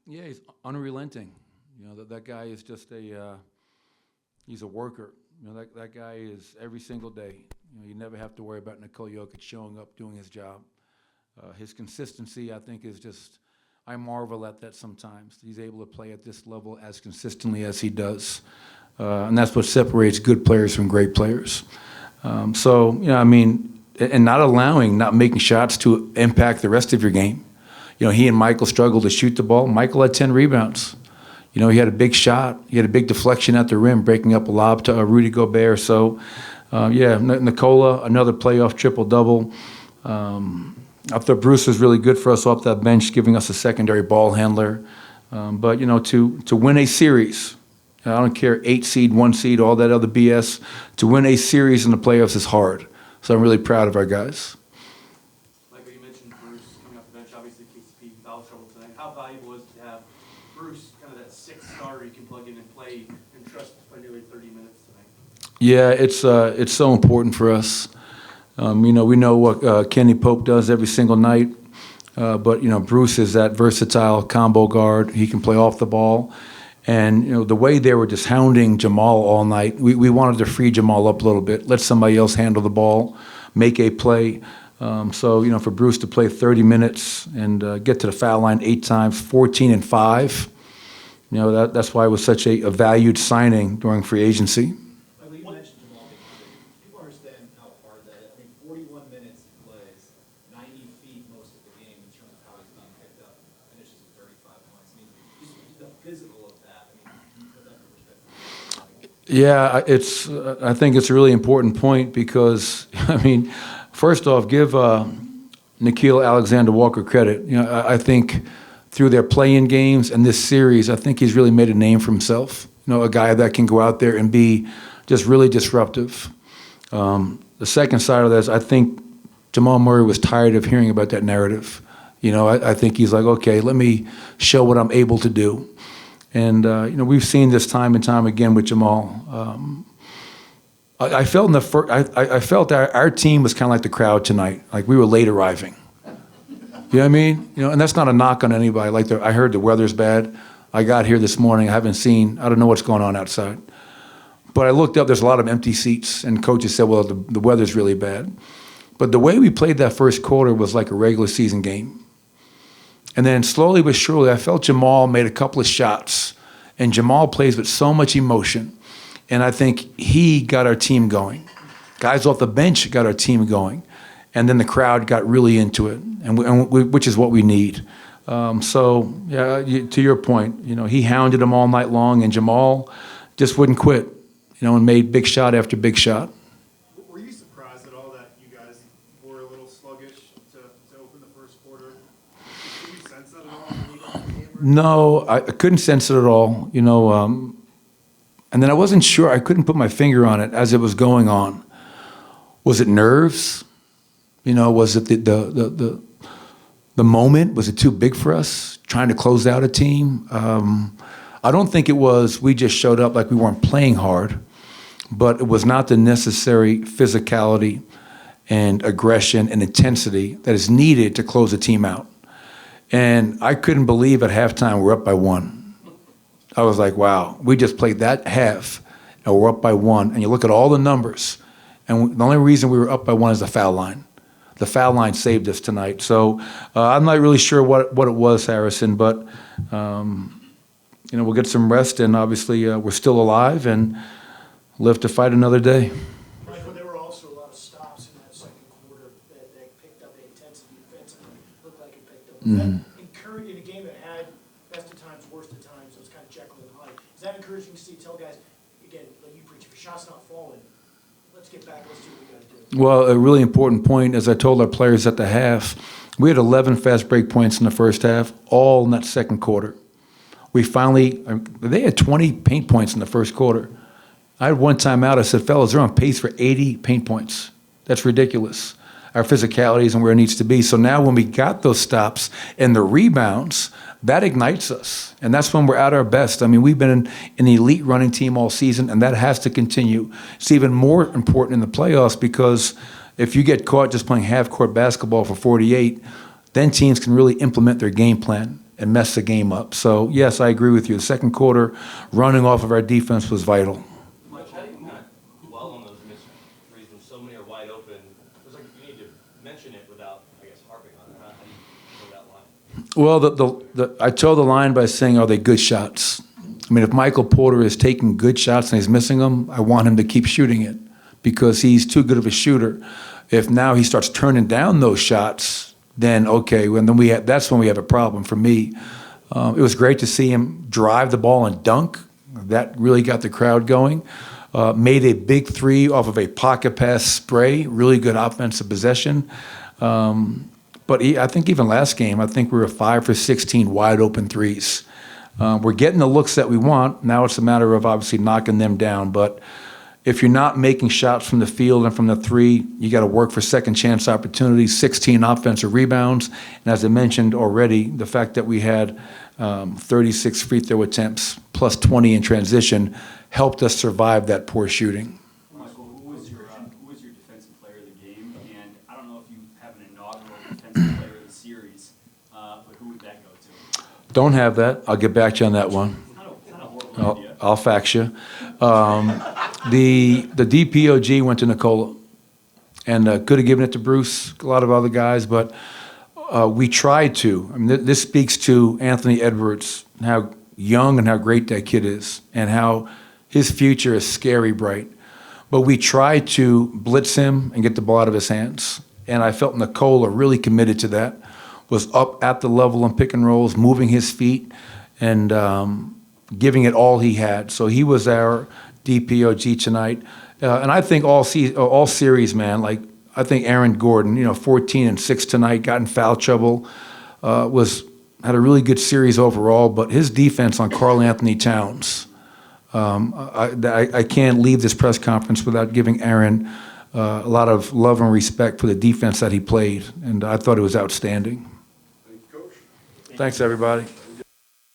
Yeah, he's unrelenting. That guy is just he's a worker. That guy is every single day. You never have to worry about Nikola Jokic showing up, doing his job. His consistency, I think, is just, I marvel at that sometimes. He's able to play at this level as consistently as he does. And that's what separates good players from great players. And not making shots to impact the rest of your game. He and Michael struggled to shoot the ball. Michael had 10 rebounds. He had a big shot. He had a big deflection at the rim, breaking up a lob to Rudy Gobert. So, Nikola, another playoff triple-double. I thought Bruce was really good for us off that bench, giving us a secondary ball handler. To win a series, I don't care, 8 seed, 1 seed, all that other BS, to win a series in the playoffs is hard. So I'm really proud of our guys. Michael, you mentioned Bruce coming off the bench. Obviously, KCP foul trouble tonight. How valuable is it to have Bruce, kind of that sixth starter you can plug in and play and trust to play nearly 30 minutes tonight? Yeah, it's so important for us. We know what Kenny Pope does every single night, but Bruce is that versatile combo guard. He can play off the ball. And, the way they were just hounding Jamal all night, we wanted to free Jamal up a little bit, let somebody else handle the ball, make a play. For Bruce to play 30 minutes and get to the foul line 8 times, 14 and 5, that's why it was such a valued signing during free agency. Michael, you mentioned Jamal. People understand how hard that is. 41 minutes he plays, 90 feet most of the game in terms of how he's being picked up, finishes with 35 points. Just the physical of that. Can you put that in perspective? Yeah, I think it's a really important point because, first off, give Nickeil Alexander-Walker credit. I think through their play-in games and this series, I think he's really made a name for himself. A guy that can go out there and be just really disruptive. The second side of that is I think Jamal Murray was tired of hearing about that narrative. I think he's like, okay, let me show what I'm able to do. And, we've seen this time and time again with Jamal. I felt I felt our team was kind of like the crowd tonight. Like we were late arriving. You know what I mean? And that's not a knock on anybody. I heard the weather's bad. I got here this morning. I don't know what's going on outside. But I looked up, there's a lot of empty seats, and coaches said, well, the weather's really bad. But the way we played that first quarter was like a regular season game. And then slowly but surely, I felt Jamal made a couple of shots, and Jamal plays with so much emotion. And I think he got our team going. Guys off the bench got our team going. And then the crowd got really into it, which is what we need. To your point, he hounded them all night long, and Jamal just wouldn't quit, and made big shot after big shot. Were you surprised at all that you guys were a little sluggish to open the first quarter? Did you sense that at all? No, I couldn't sense it at all, and then I wasn't sure. I couldn't put my finger on it as it was going on. Was it nerves? Was it the moment? Was it too big for us, trying to close out a team? I don't think it was we just showed up like we weren't playing hard, but it was not the necessary physicality and aggression and intensity that is needed to close a team out. And I couldn't believe at halftime we're up by 1. I was like, wow, we just played that half and we're up by 1. And you look at all the numbers, and the only reason we were up by 1 is the foul line. The foul line saved us tonight. So I'm not really sure what it was, Harrison, but we'll get some rest, and obviously we're still alive and live to fight another day. Michael, there were also a lot of stops in that second quarter that picked up the intensity defensively. Looked like it picked up. Mm-hmm. In a game that had best of times, worst of times, it was kind of Jekyll and Hyde. Is that encouraging to see? Tell guys, again, like you preach, if your shot's not falling, let's get back, let's do what we got to do. Well, a really important point, as I told our players at the half, we had 11 fast break points in the first half, all in that second quarter. They had 20 paint points in the first quarter. I had one timeout. I said, fellas, they're on pace for 80 paint points. That's ridiculous. Our physicality isn't where it needs to be. So now when we got those stops and the rebounds, that ignites us. And that's when we're at our best. We've been an elite running team all season, and that has to continue. It's even more important in the playoffs because if you get caught just playing half-court basketball for 48, then teams can really implement their game plan and mess the game up. So, yes, I agree with you. The second quarter, running off of our defense was vital. Mike, how do you not dwell on those missed threes when so many are wide open? It's like you need to mention it without, I guess, harping on it. How do you throw that line? Well, I toe the line by saying, are they good shots? I mean, if Michael Porter is taking good shots and he's missing them, I want him to keep shooting it because he's too good of a shooter. If now he starts turning down those shots, then okay, that's when we have a problem for me. It was great to see him drive the ball and dunk. That really got the crowd going. Made a big three off of a pocket pass spray, really good offensive possession. But I think even last game, I think we were 5 for 16 wide open threes. We're getting the looks that we want. Now it's a matter of obviously knocking them down. But if you're not making shots from the field and from the three, you got to work for second chance opportunities, 16 offensive rebounds. And as I mentioned already, the fact that we had 36 free throw attempts plus 20 in transition helped us survive that poor shooting. Michael, who was your defensive player of the game? And I don't know if you have an inaugural defensive player of the series, but who would that go to? Don't have that. I'll get back to you on that one. It's not a horrible idea. I'll fax you. The DPOG went to Nicola, and could have given it to Bruce, a lot of other guys, but we tried to. I mean, this speaks to Anthony Edwards, how young and how great that kid is, and how his future is scary bright. But we tried to blitz him and get the ball out of his hands, and I felt Nicola really committed to that, was up at the level on pick and rolls, moving his feet, and giving it all he had. So he was our DPOG tonight. And I think all series, man, like I think Aaron Gordon, 14 and 6 tonight, got in foul trouble, had a really good series overall, but his defense on Karl Anthony Towns, I can't leave this press conference without giving Aaron a lot of love and respect for the defense that he played, and I thought it was outstanding. Thank you, Coach. Thanks, everybody.